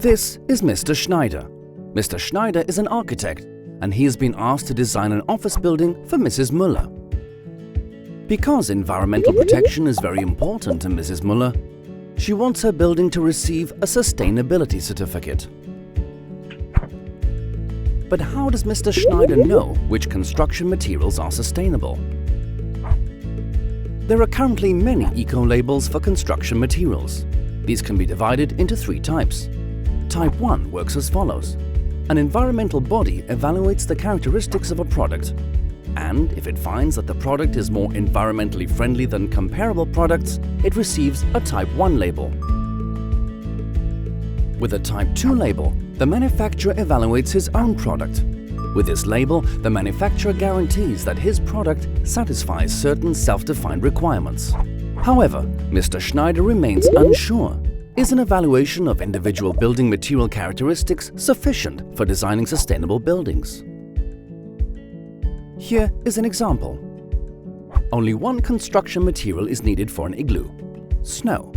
This is Mr. Schneider. Mr. Schneider is an architect, and he has been asked to design an office building for Mrs. Müller. Because environmental protection is very important to Mrs. Müller, she wants her building to receive a sustainability certificate. But how does Mr. Schneider know which construction materials are sustainable? There are currently many eco-labels for construction materials. These can be divided into 3 types. Type 1 works as follows. An environmental body evaluates the characteristics of a product, and if it finds that the product is more environmentally friendly than comparable products, it receives a Type 1 label. With a Type 2 label, the manufacturer evaluates his own product. With this label, the manufacturer guarantees that his product satisfies certain self-defined requirements. However, Mr. Schneider remains unsure. Is an evaluation of individual building material characteristics sufficient for designing sustainable buildings? Here is an example. Only one construction material is needed for an igloo: snow.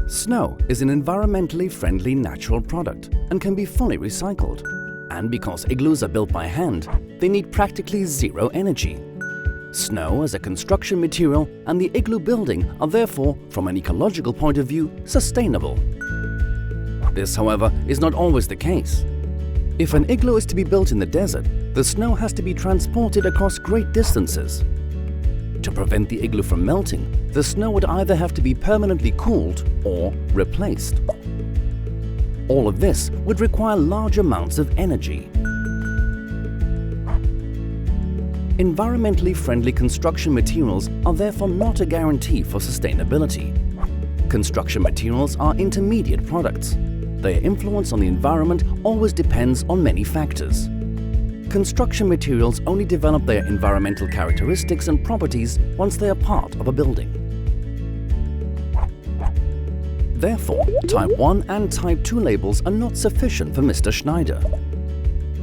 Snow is an environmentally friendly natural product and can be fully recycled. And because igloos are built by hand, they need practically zero energy. Snow as a construction material and the igloo building are therefore, from an ecological point of view, sustainable. This, however, is not always the case. If an igloo is to be built in the desert, the snow has to be transported across great distances. To prevent the igloo from melting, the snow would either have to be permanently cooled or replaced. All of this would require large amounts of energy. Environmentally friendly construction materials are therefore not a guarantee for sustainability. Construction materials are intermediate products. Their influence on the environment always depends on many factors. Construction materials only develop their environmental characteristics and properties once they are part of a building. Therefore, Type 1 and Type 2 labels are not sufficient for Mr. Schneider.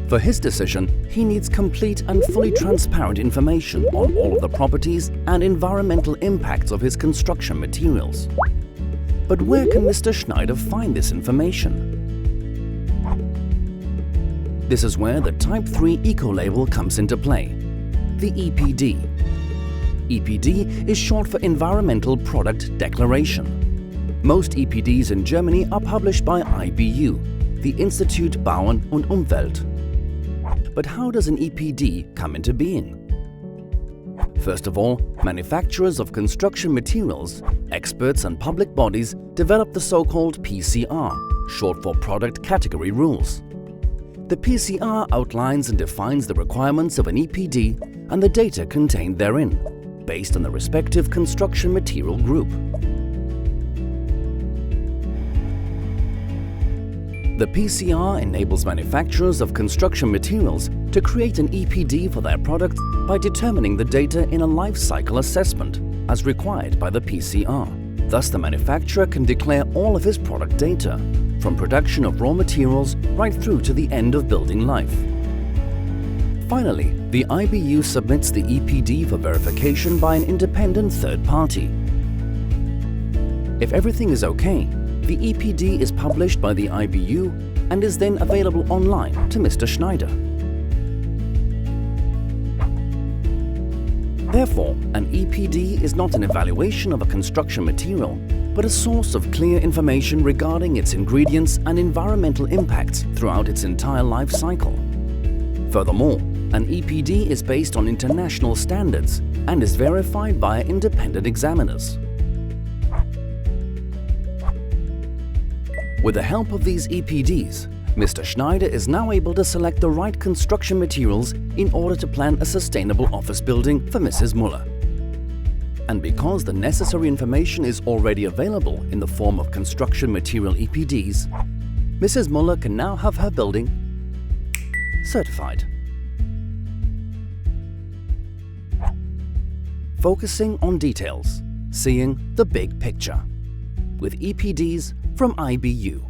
For his decision, he needs complete and fully transparent information on all of the properties and environmental impacts of his construction materials. But where can Mr. Schneider find this information? This is where the Type 3 eco-label comes into play, the EPD. EPD is short for Environmental Product Declaration. Most EPDs in Germany are published by IBU, the Institut Bauen und Umwelt. But how does an EPD come into being? First of all, manufacturers of construction materials, experts and public bodies develop the so-called PCR, short for Product Category Rules. The PCR outlines and defines the requirements of an EPD and the data contained therein, based on the respective construction material group. The PCR enables manufacturers of construction materials to create an EPD for their products by determining the data in a life cycle assessment, as required by the PCR. Thus, the manufacturer can declare all of his product data, from production of raw materials right through to the end of building life. Finally, the IBU submits the EPD for verification by an independent third party. If everything is okay, the EPD is published by the IBU and is then available online to Mr. Schneider. Therefore, an EPD is not an evaluation of a construction material, but a source of clear information regarding its ingredients and environmental impacts throughout its entire life cycle. Furthermore, an EPD is based on international standards and is verified by independent examiners. With the help of these EPDs, Mr. Schneider is now able to select the right construction materials in order to plan a sustainable office building for Mrs. Müller. And because the necessary information is already available in the form of construction material EPDs, Mrs. Müller can now have her building certified. Focusing on details, seeing the big picture. With EPDs from IBU.